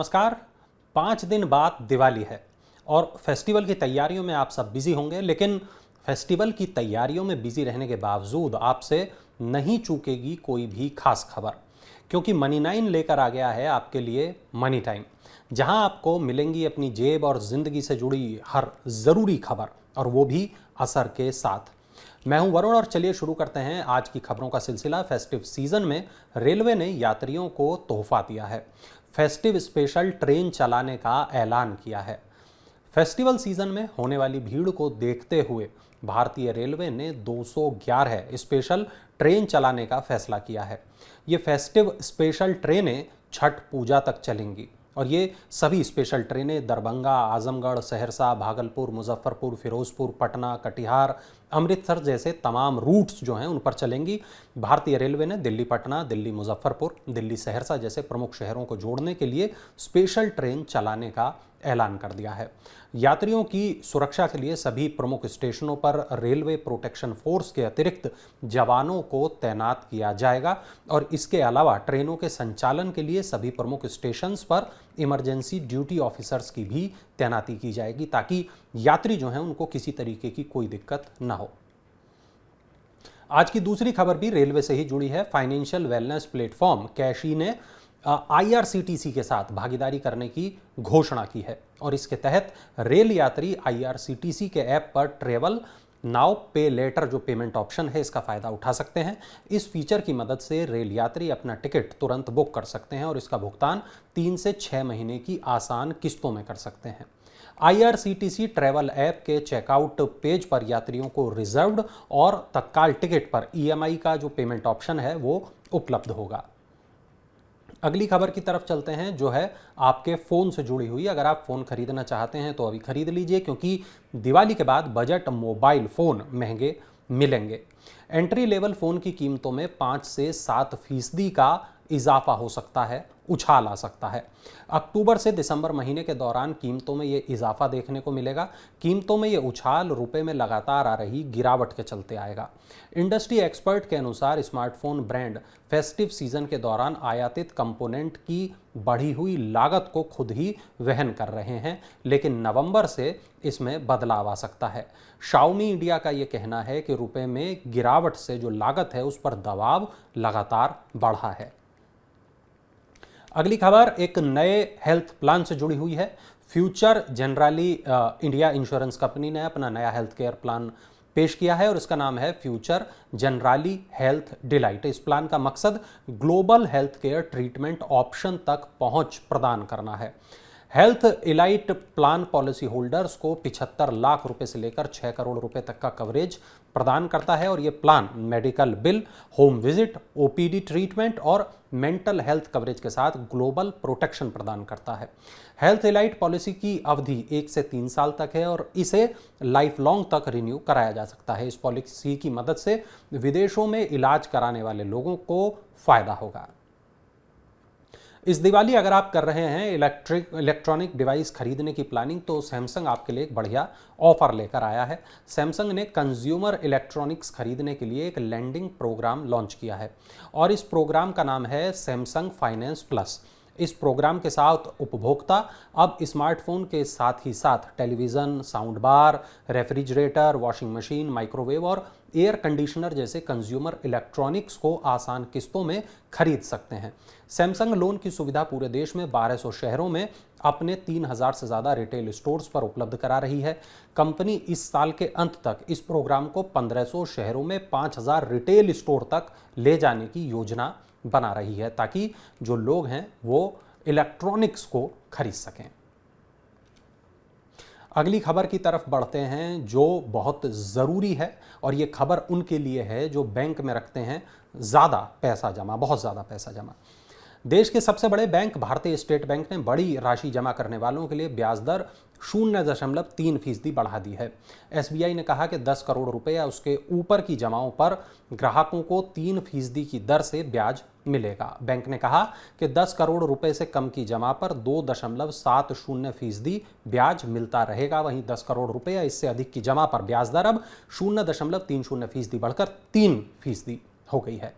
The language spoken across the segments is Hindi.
नमस्कार। 5 दिन बाद दिवाली है और फेस्टिवल की तैयारियों में आप सब बिजी होंगे, लेकिन फेस्टिवल की तैयारियों में बिजी रहने के बावजूद आपसे नहीं चूकेगी कोई भी खास खबर, क्योंकि मनी 9 लेकर आ गया है आपके लिए मनी टाइम, जहां आपको मिलेंगी अपनी जेब और जिंदगी से जुड़ी हर जरूरी खबर, और वो भी असर के साथ। मैं हूं वरुण और चलिए शुरू करते हैं आज की खबरों का सिलसिला। फेस्टिव सीजन में रेलवे ने यात्रियों को तोहफा दिया है। फेस्टिव स्पेशल ट्रेन चलाने का ऐलान किया है। फेस्टिवल सीजन में होने वाली भीड़ को देखते हुए भारतीय रेलवे ने 211 स्पेशल ट्रेन चलाने का फैसला किया है। ये फेस्टिव स्पेशल ट्रेनें छठ पूजा तक चलेंगी और ये सभी स्पेशल ट्रेनें दरभंगा, आजमगढ़, सहरसा, भागलपुर, मुजफ्फरपुर, फिरोजपुर, पटना, कटिहार, अमृतसर जैसे तमाम रूट्स जो हैं उन पर चलेंगी। भारतीय रेलवे ने दिल्ली पटना, दिल्ली मुजफ्फरपुर, दिल्ली सहरसा जैसे प्रमुख शहरों को जोड़ने के लिए स्पेशल ट्रेन चलाने का ऐलान कर दिया है। यात्रियों की सुरक्षा के लिए सभी प्रमुख स्टेशनों पर रेलवे प्रोटेक्शन फोर्स के अतिरिक्त जवानों को तैनात किया जाएगा और इसके अलावा ट्रेनों के संचालन के लिए सभी प्रमुख स्टेशंस पर इमरजेंसी ड्यूटी ऑफिसर्स की भी तैनाती की जाएगी, ताकि यात्री जो हैं उनको किसी तरीके की कोई दिक्कत ना हो। आज की दूसरी खबर भी रेलवे से ही जुड़ी है। फाइनेंशियल वेलनेस प्लेटफॉर्म कैशी ने आईआरसीटीसी के साथ भागीदारी करने की घोषणा की है और इसके तहत रेल यात्री आईआरसीटीसी के ऐप पर ट्रेवल नाउ पे लेटर जो पेमेंट ऑप्शन है इसका फायदा उठा सकते हैं। इस फीचर की मदद से रेल यात्री अपना टिकट तुरंत बुक कर सकते हैं और इसका भुगतान 3 से 6 महीने की आसान किस्तों में कर सकते हैं। आईआरसीटीसी ट्रैवल ऐप के चेकआउट पेज पर यात्रियों को रिजर्व्ड और तत्काल टिकट पर ईएमआई का जो पेमेंट ऑप्शन है वो उपलब्ध होगा। अगली खबर की तरफ चलते हैं जो है आपके फ़ोन से जुड़ी हुई। अगर आप फ़ोन खरीदना चाहते हैं तो अभी खरीद लीजिए, क्योंकि दिवाली के बाद बजट मोबाइल फ़ोन महंगे मिलेंगे। एंट्री लेवल फ़ोन की कीमतों में 5 से 7% का इजाफा हो सकता है, उछाल आ सकता है। अक्टूबर से दिसंबर महीने के दौरान कीमतों में ये इजाफा देखने को मिलेगा। कीमतों में ये उछाल रुपए में लगातार आ रही गिरावट के चलते आएगा। इंडस्ट्री एक्सपर्ट के अनुसार स्मार्टफोन ब्रांड फेस्टिव सीजन के दौरान आयातित कंपोनेंट की बढ़ी हुई लागत को खुद ही वहन कर रहे हैं, लेकिन नवंबर से इसमें बदलाव आ सकता है। शाओमी इंडिया का ये कहना है कि रुपए में गिरावट से जो लागत है उस पर दबाव लगातार बढ़ा है। अगली खबर एक नए हेल्थ प्लान से जुड़ी हुई है। Future generally India insurance company ने अपना नया हेल्थ केयर प्लान पेश किया है और इसका नाम है फ्यूचर जनरली हेल्थ डिलाइट। इस प्लान का मकसद global health care treatment option तक पहुंच प्रदान करना है। Health elite plan policy holders को 75 लाख रुपए से लेकर 6 करोड़ रुपए तक का कवरेज प्रदान करता है और यह plan medical bill, home visit, OPD treatment और मेंटल हेल्थ कवरेज के साथ ग्लोबल प्रोटेक्शन प्रदान करता है। हेल्थ इलाइट पॉलिसी की अवधि 1 से 3 साल तक है और इसे लाइफ लॉन्ग तक रिन्यू कराया जा सकता है। इस पॉलिसी की मदद से विदेशों में इलाज कराने वाले लोगों को फायदा होगा। इस दिवाली अगर आप कर रहे हैं इलेक्ट्रॉनिक डिवाइस खरीदने की प्लानिंग, तो सैमसंग आपके लिए एक बढ़िया ऑफर लेकर आया है। सैमसंग ने कंज्यूमर इलेक्ट्रॉनिक्स खरीदने के लिए एक लैंडिंग प्रोग्राम लॉन्च किया है और इस प्रोग्राम का नाम है सैमसंग फाइनेंस प्लस। इस प्रोग्राम के साथ उपभोक्ता अब स्मार्टफोन के साथ ही साथ television, sound bar, refrigerator, washing machine, microwave और एयर कंडीशनर जैसे कंज्यूमर इलेक्ट्रॉनिक्स को आसान किस्तों में खरीद सकते हैं। सैमसंग लोन की सुविधा पूरे देश में 1200 शहरों में अपने 3000 से ज़्यादा रिटेल स्टोर्स पर उपलब्ध करा रही है। कंपनी इस साल के अंत तक इस प्रोग्राम को 1500 शहरों में 5000 रिटेल स्टोर तक ले जाने की योजना बना रही है, ताकि जो लोग हैं वो इलेक्ट्रॉनिक्स को खरीद सकें। अगली खबर की तरफ बढ़ते हैं जो बहुत ज़रूरी है और ये खबर उनके लिए है जो बैंक में रखते हैं ज़्यादा पैसा जमा, बहुत ज़्यादा पैसा जमा। देश के सबसे बड़े बैंक भारतीय स्टेट बैंक ने बड़ी राशि जमा करने वालों के लिए ब्याज दर 0.3% बढ़ा दी है। एसबीआई ने कहा कि 10 करोड़ रुपए या उसके ऊपर की जमाओं पर ग्राहकों को 3% की दर से ब्याज मिलेगा। बैंक ने कहा कि 10 करोड़ रुपए से कम की जमा पर 2.70% ब्याज मिलता रहेगा। वहीं 10 करोड़ रुपए या इससे अधिक की जमा पर ब्याज दर अब 0.30% बढ़कर 3% हो गई है।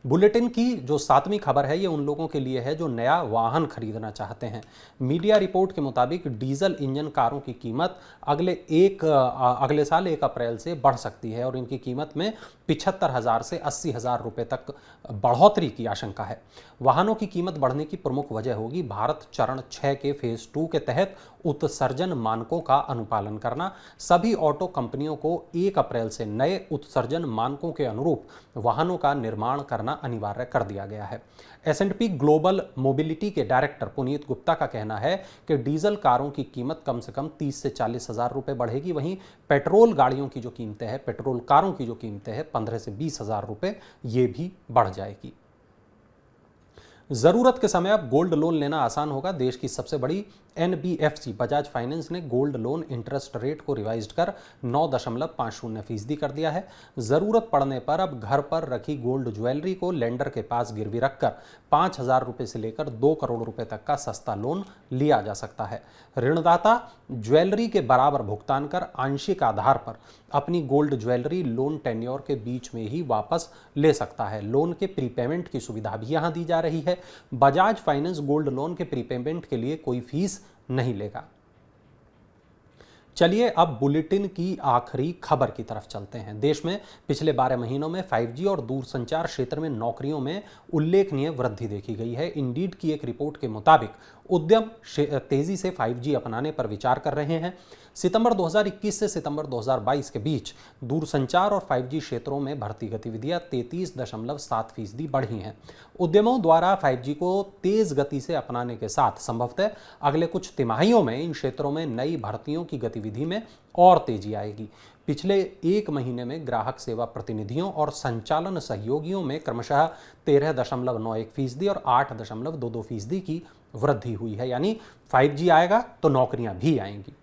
बुलेटिन की जो 7वीं खबर है ये उन लोगों के लिए है जो नया वाहन खरीदना चाहते हैं। मीडिया रिपोर्ट के मुताबिक डीजल इंजन कारों की कीमत अगले साल 1 अप्रैल से बढ़ सकती है और इनकी कीमत में 75,000 से 80,000 रुपए तक बढ़ोतरी की आशंका है। वाहनों की कीमत बढ़ने की प्रमुख वजह होगी भारत चरण 6 के फेज 2 के तहत उत्सर्जन मानकों का अनुपालन करना। सभी ऑटो कंपनियों को 1 अप्रैल से नए उत्सर्जन मानकों के अनुरूप वाहनों का निर्माण करना अनिवार्य कर दिया गया है। S&P ग्लोबल मोबिलिटी के डायरेक्टर पुनीत गुप्ता का कहना है कि डीजल कारों की कीमत कम से कम 30 से 40,000 रुपए बढ़ेगी। वहीं पेट्रोल गाड़ियों की जो कीमतें हैं, पेट्रोल कारों की जो कीमतें हैं 15 से 20,000 रुपए ये भी बढ़ जाएगी। जरूरत के समय अब गोल्ड लोन लेना आसान होगा। देश की सबसे बड़ी NBFC बजाज फाइनेंस ने गोल्ड लोन इंटरेस्ट रेट को रिवाइज कर 9.50% कर दिया है। जरूरत पड़ने पर अब घर पर रखी गोल्ड ज्वेलरी को लेंडर के पास गिरवी रखकर 5,000 रुपए से लेकर 2 करोड़ रुपए तक का सस्ता लोन लिया जा सकता है। ऋणदाता ज्वेलरी के बराबर भुगतान कर आंशिक आधार पर अपनी गोल्ड ज्वेलरी लोन टेन्योर के बीच में ही वापस ले सकता है। लोन के प्रीपेमेंट की सुविधा भी यहां दी जा रही है। बजाज फाइनेंस गोल्ड लोन के प्रीपेमेंट के लिए कोई फीस नहीं लेगा। चलिए अब बुलेटिन की आखिरी खबर की तरफ चलते हैं। देश में पिछले 12 महीनों में 5G और दूरसंचार क्षेत्र में नौकरियों में उल्लेखनीय वृद्धि देखी गई है। इंडीड की एक रिपोर्ट के मुताबिक उद्यम तेजी से 5G अपनाने पर विचार कर रहे हैं। सितंबर 2021 से सितंबर 2022 के बीच दूरसंचार और 5G क्षेत्रों में भर्ती गतिविधियां 33.7% बढ़ी हैं। उद्यमों द्वारा 5G को तेज गति से अपनाने के साथ संभवतः अगले कुछ तिमाहियों में इन क्षेत्रों में नई भर्तियों की गतिविधि में और तेजी आएगी। पिछले 1 महीने में ग्राहक सेवा प्रतिनिधियों और संचालन सहयोगियों में क्रमशः 13.91% और 8.22% की वृद्धि हुई है। यानी 5G आएगा तो नौकरियां भी आएंगी।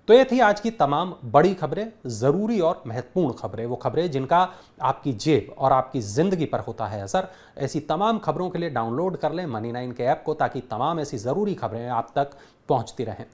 तो ये थी आज की तमाम बड़ी खबरें, जरूरी और महत्वपूर्ण खबरें, वो खबरें जिनका आपकी जेब और आपकी जिंदगी पर होता है असर। ऐसी तमाम खबरों के लिए डाउनलोड कर लें Money9 के ऐप को, ताकि तमाम ऐसी जरूरी खबरें आप तक पहुंचती रहें।